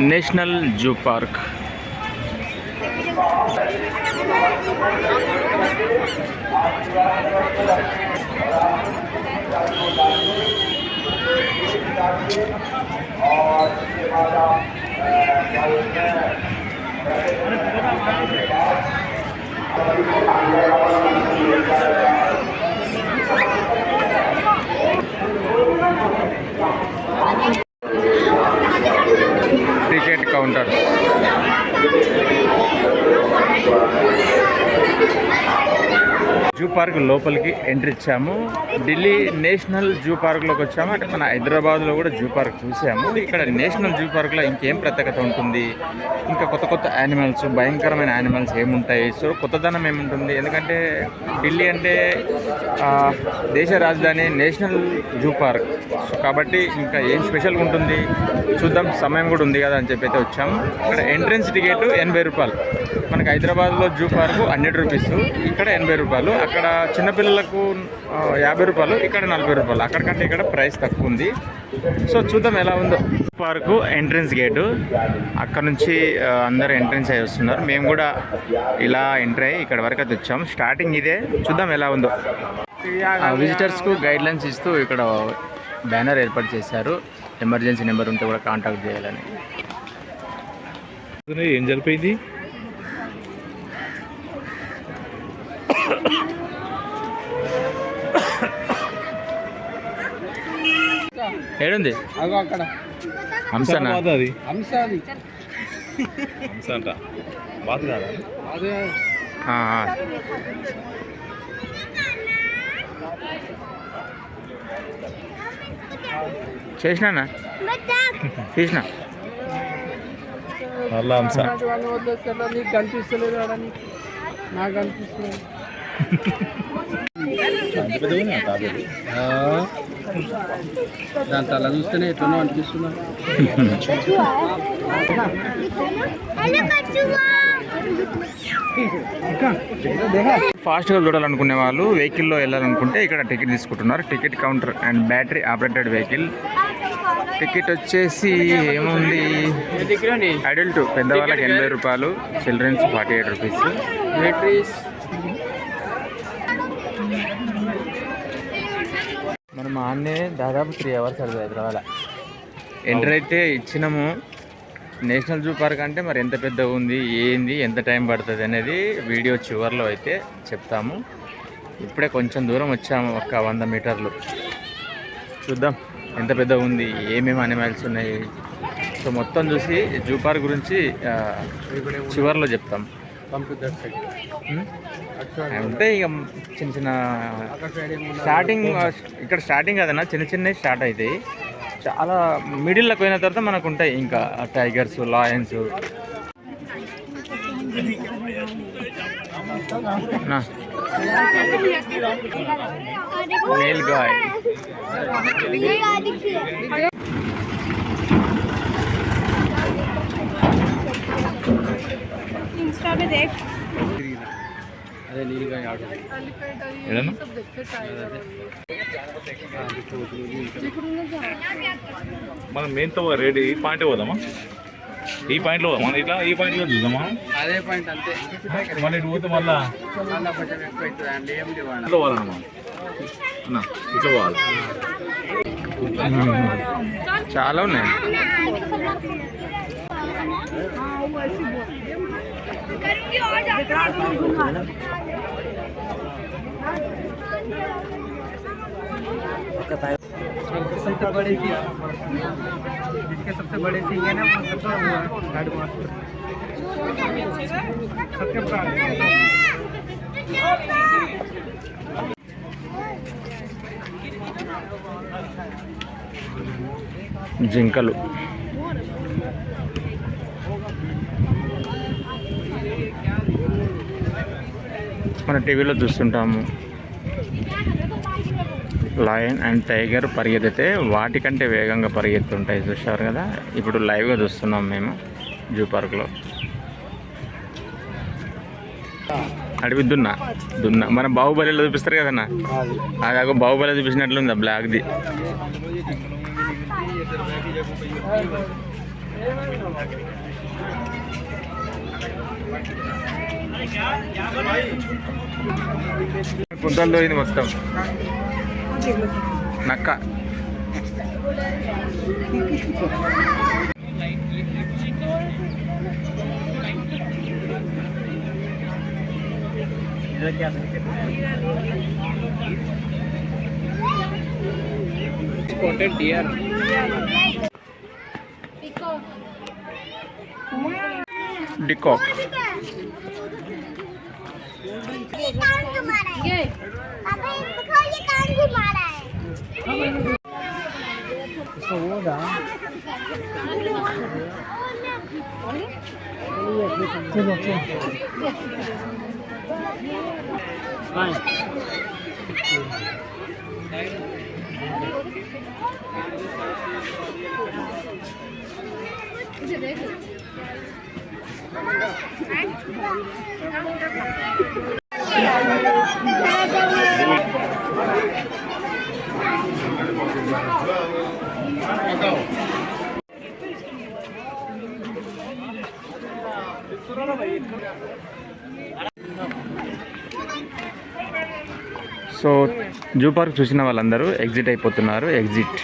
National zoo park. Ticket counter. Zoo park లోపలికి entry ఇచ్చాము. Delhi national zoo పార్క్లోకి వచ్చాము. అంటే మన హైదరాబాద్లో కూడా జూ పార్క్ చూసాము. ఇక్కడ నేషనల్ జూ పార్క్లో ఇంకేం ప్రత్యేకత ఉంటుంది, ఇంకా కొత్త కొత్త యానిమల్స్, భయంకరమైన యానిమల్స్ ఏముంటాయి, సో కొత్తదనం ఏముంటుంది. ఎందుకంటే ఢిల్లీ అంటే దేశ రాజధాని, నేషనల్ జూ పార్క్, సో కాబట్టి ఇంకా ఏం స్పెషల్గా ఉంటుంది చూద్దాం. సమయం కూడా ఉంది కదా అని చెప్పి అయితే వచ్చాము. ఇక్కడ ఎంట్రన్స్ టికెట్ 80 రూపాయలు. మనకి హైదరాబాద్లో జూ పార్కు 100 రూపీస్, ఇక్కడ 80 రూపాయలు. అక్కడ చిన్నపిల్లలకు 50 రూపాయలు, ఇక్కడ 40 రూపాయలు. అక్కడికంటే ఇక్కడ ప్రైస్ తక్కువ ఉంది. సో చూద్దాం ఎలా ఉందో. పార్కు ఎంట్రన్స్ గేటు, అక్కడ నుంచి అందరు ఎంట్రన్స్ అయ్యి వస్తున్నారు. మేము కూడా ఇలా ఎంట్రీ అయ్యి ఇక్కడ వరకు అయితే వచ్చాము. స్టార్టింగ్ ఇదే, చూద్దాం ఎలా ఉందో. విజిటర్స్కు గైడ్లైన్స్ ఇస్తూ ఇక్కడ బ్యానర్ ఏర్పాటు చేశారు. ఎమర్జెన్సీ నెంబర్ ఉంటే కూడా కాంటాక్ట్ చేయాలని. ఏం జరిపోయింది? ఏడుంది అక్కడ హంసనా? అది హంస అంట బాత్ కాదా? అదే చేసినా తీసిన మళ్ళా హంస. నీకు కనిపిస్తలేదు, నాకు కనిపిస్తుంది. దాని తల చూస్తేనే ఎట్లనో అనిపిస్తున్నా. ఫాస్ట్గా చూడాలనుకునే వాళ్ళు, వెహికల్లో వెళ్ళాలనుకుంటే ఇక్కడ టికెట్ తీసుకుంటున్నారు. Ticket counter and battery operated vehicle. Ticket వచ్చేసి ఏముంది, అడల్ట్ పెద్దవాళ్ళకి 80 రూపాయలు, చిల్డ్రన్స్ 48 రూపీస్. బ్యాటరీస్ మనం ఆన్నే దాదాపు 3 అవర్స్ అవుతుంది హైదరాబాద్. ఎంటర్ అయితే ఇచ్చినాము. నేషనల్ జూ పార్క్ అంటే మరి ఎంత పెద్ద ఉంది, ఏంది, ఎంత టైం పడుతుంది అనేది వీడియో చివరిలో అయితే చెప్తాము. ఇప్పుడే కొంచెం దూరం వచ్చాము, ఒక 100 మీటర్లు. చూద్దాం ఎంత పెద్ద ఉంది, ఏమేమి అనిమల్స్ ఉన్నాయి. సో మొత్తం చూసి జూ పార్క్ గురించి చివరిలో చెప్తాం. అంటే ఇక చిన్న చిన్న స్టార్టింగ్, ఇక్కడ స్టార్టింగ్ కదన్నా, చిన్న చిన్నవి స్టార్ట్ అవుతాయి. చాలా మిడిల్లోకి పోయిన తర్వాత మనకు ఉంటాయి ఇంకా tigers, lions. Nilgai. Insta पे देख. अरे नील का यार మనం మెయిన్తో రెడీ ఈ పాయింట్ పోదామా? ఈ పాయింట్లో మనం ఇట్లా ఈ పాయింట్లో చూద్దామా? అదే పాయింట్ అంతే. మళ్ళీ ఇటు పోతే మళ్ళా ఇట్లా పోవాలన్నమా? అన్న ఇట్లా పోవాలి. చాలా ఉన్నాయి. सबसे बड़े जिसके सबसे बड़े सिंह है ना, वो सबके జింకలు. మన టీవీలో చూస్తుంటాము, లయన్ అండ్ టైగర్ పరిగెత్తితే వాటికంటే వేగంగా పరిగెత్తుంటాయి, చూశారు కదా. ఇప్పుడు లైవ్గా చూస్తున్నాం మేము జూ పార్క్లో. అడవి దున్న మన బాహుబలిలో చూపిస్తారు కదన్నా, అదాగో బాహుబలి చూపించినట్లుంది బ్లాక్ది. గుంతల్లో ఇది మొత్తం నక్క. Spotted deer. डिकॉक. इसका वो था चलो సో జూ పార్క్ చూసిన వాళ్ళందరూ ఎగ్జిట్ అయిపోతున్నారు. ఎగ్జిట్.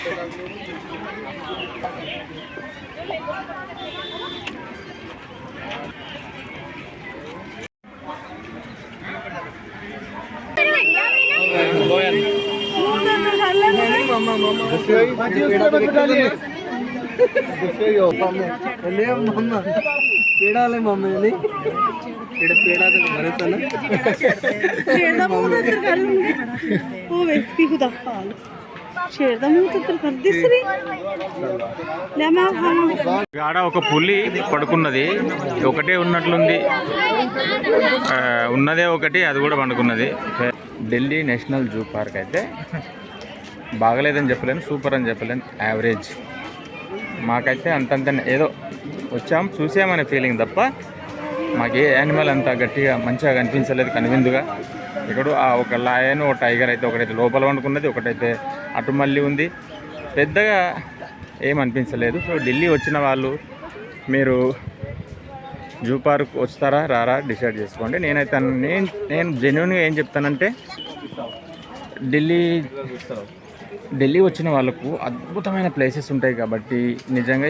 पेड़ा मम्मी पेड़ा तो भरत ना शेर दा मुंह ते कर लूंगी ओ वेखी खुदा हाल शेर दा मुंह ते कर दिस री ले मैं खाना గాడ ఒక పులి పడుకున్నది. ఒకటే ఉన్నట్లుంది. ఉన్నదే ఒకటి, అది కూడా పండుకున్నది. ఢిల్లీ నేషనల్ జూ పార్క్ అయితే బాగలేదని చెప్పలేను, సూపర్ అని చెప్పలేను, యావరేజ్. మాకైతే అంతంత ఏదో వచ్చాం చూసామనే ఫీలింగ్ తప్ప మాకు ఏ యానిమల్ అంత గట్టిగా మంచిగా కనిపించలేదు కనువిందుగా. ఇక్కడ ఒక లయన్, ఒక టైగర్ అయితే ఒకటైతే లోపల వండుకున్నది, ఒకటైతే అటు మళ్ళీ ఉంది. పెద్దగా ఏమనిపించలేదు. సో ఢిల్లీ వచ్చిన వాళ్ళు మీరు జూ పార్క్ వస్తారా రారా డిసైడ్ చేసుకోండి. నేనైతే నేను జెన్యున్గా ఏం చెప్తానంటే ఢిల్లీ వచ్చిన వాళ్ళకు అద్భుతమైన ప్లేసెస్ ఉంటాయి కాబట్టి నిజంగా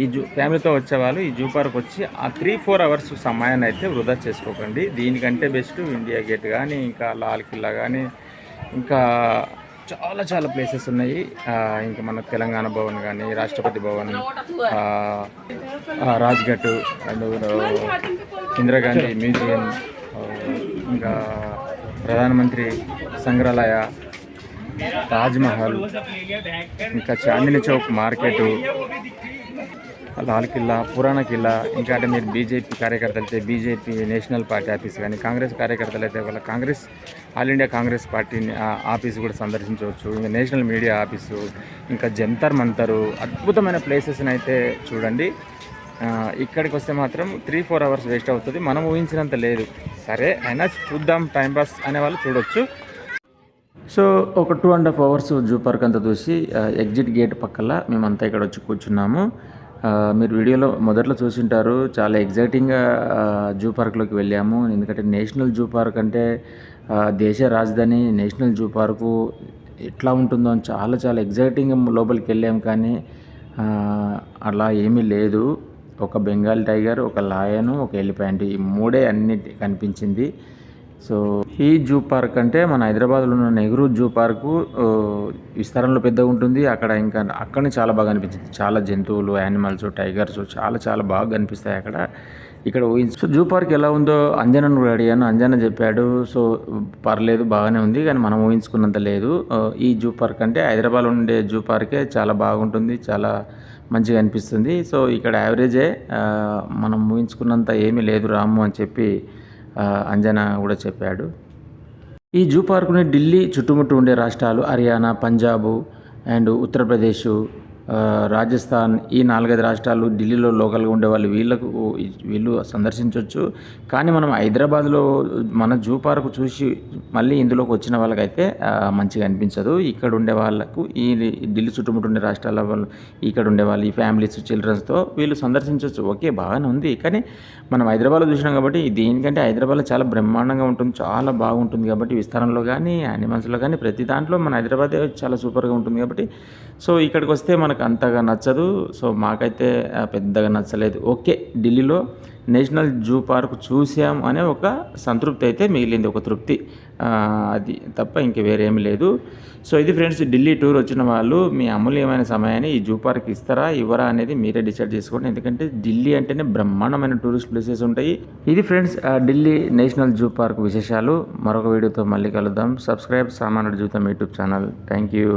ఈ ఫ్యామిలీతో వచ్చేవాళ్ళు ఈ జూ పార్క్ వచ్చి ఆ 3-4 అవర్స్ సమయాన్ని అయితే వృధా చేసుకోకండి. దీనికంటే బెస్ట్ ఇండియా గేట్ కానీ, ఇంకా లాల్ కిల్లా కానీ, ఇంకా చాలా ప్లేసెస్ ఉన్నాయి. ఇంకా మన తెలంగాణ భవన్ కానీ, రాష్ట్రపతి భవన్, రాజ్ఘట్ అండ్ ఇందిరాగాంధీ మ్యూజియం, ఇంకా ప్రధానమంత్రి సంగ్రహాలయ, తాజ్మహల్, ఇంకా చాందిని చౌక్ మార్కెటు, లాల్ కిల్లా, పురాణ కిల్లా. ఇంకా అంటే మీరు బీజేపీ కార్యకర్తలు అయితే బీజేపీ నేషనల్ పార్టీ ఆఫీస్ కానీ, కాంగ్రెస్ కార్యకర్తలు అయితే వాళ్ళ Congress all India Congress party office కూడా సందర్శించవచ్చు. ఇంకా నేషనల్ మీడియా ఆఫీసు, ఇంకా జంతర్ మంతరు, అద్భుతమైన ప్లేసెస్ని అయితే చూడండి. ఇక్కడికి వస్తే మాత్రం 3-4 అవర్స్ వేస్ట్ అవుతుంది. మనం ఊహించినంత లేదు. సరే అయినా చూద్దాం, టైంపాస్ అనేవాళ్ళు చూడొచ్చు. సో ఒక 2.5 అవర్స్ జూ పార్క్ అంతా చూసి ఎగ్జిట్ గేట్ పక్కల మేమంతా ఇక్కడ వచ్చి కూర్చున్నాము. మీరు వీడియోలో మొదట్లో చూసింటారు, చాలా ఎగ్జైటింగ్గా జూ పార్క్లోకి వెళ్ళాము. ఎందుకంటే నేషనల్ జూ పార్క్ అంటే దేశ రాజధాని నేషనల్ జూ పార్కు ఎట్లా ఉంటుందో అని చాలా ఎగ్జైటింగ్గా లోపలికి వెళ్ళాము. కానీ అలా ఏమీ లేదు. ఒక బెంగాల్ టైగర్, ఒక లాయను, ఒక ఎలిఫెంట్, ఈ మూడే అన్ని కనిపించింది. సో ఈ జూ పార్క్ అంటే మన హైదరాబాద్లో ఉన్న నెహ్రూ జూ పార్కు విస్తారంలో పెద్దగా ఉంటుంది. అక్కడనే చాలా బాగా అనిపించింది. చాలా జంతువులు, యానిమల్స్, టైగర్స్ చాలా బాగా కనిపిస్తాయి అక్కడ. ఇక్కడ సో జూ పార్క్ ఎలా ఉందో అంజనను అడిగాను. అంజన చెప్పాడు, సో పర్లేదు బాగానే ఉంది, కానీ మనం ఊహించుకున్నంత లేదు. ఈ జూ పార్క్ అంటే హైదరాబాద్లో ఉండే జూ పార్కే చాలా బాగుంటుంది, చాలా మంచిగా అనిపిస్తుంది. సో ఇక్కడ యావరేజే, మనం ఊహించుకున్నంత ఏమీ లేదు రాము అని చెప్పి అంజన కూడా చెప్పాడు. ఈ జూ పార్కుని ఢిల్లీ చుట్టుముట్టు ఉండే రాష్ట్రాలు హర్యానా, పంజాబు అండ్ ఉత్తరప్రదేశ్, రాజస్థాన్ ఈ 4-5 రాష్ట్రాలు, ఢిల్లీలో లోకల్గా ఉండే వాళ్ళు వీళ్ళు సందర్శించవచ్చు. కానీ మనం హైదరాబాద్లో మన జూ పార్క్ చూసి మళ్ళీ ఇందులోకి వచ్చిన వాళ్ళకైతే మంచిగా అనిపించదు. ఇక్కడ ఉండే వాళ్ళకు ఈ ఢిల్లీ చుట్టుముట్టు ఉండే రాష్ట్రాల వాళ్ళు, ఇక్కడ ఉండే వాళ్ళు, ఈ ఫ్యామిలీస్ చిల్డ్రన్స్తో వీళ్ళు సందర్శించవచ్చు. ఓకే, బాగానే ఉంది. కానీ మనం హైదరాబాద్లో చూసినాం కాబట్టి దేనికంటే హైదరాబాద్లో చాలా బ్రహ్మాండంగా ఉంటుంది, చాలా బాగుంటుంది. కాబట్టి విస్తారంలో కానీ యానిమల్స్లో కానీ ప్రతి దాంట్లో మన హైదరాబాదే చాలా సూపర్గా ఉంటుంది. కాబట్టి సో ఇక్కడికి వస్తే మనకు అంతగా నచ్చదు. సో మాకైతే పెద్దగా నచ్చలేదు. ఓకే, ఢిల్లీలో నేషనల్ జూ పార్క్ చూసాం అనే ఒక సంతృప్తి అయితే మిగిలింది, ఒక తృప్తి. అది తప్ప ఇంక వేరేమీ లేదు. సో ఇది ఫ్రెండ్స్, ఢిల్లీ టూర్ వచ్చిన వాళ్ళు మీ అమూల్యమైన సమయాన్ని ఈ జూ పార్క్ ఇస్తారా ఇవ్వరా అనేది మీరే డిసైడ్ చేసుకోండి. ఎందుకంటే ఢిల్లీ అంటేనే బ్రహ్మాండమైన టూరిస్ట్ ప్లేసెస్ ఉంటాయి. ఇది friends Delhi national zoo park విశేషాలు. మరొక వీడియోతో మళ్ళీ కలుద్దాం. సబ్స్క్రైబ్ సామాన్యుడి జీవితం యూట్యూబ్ ఛానల్. Thank you.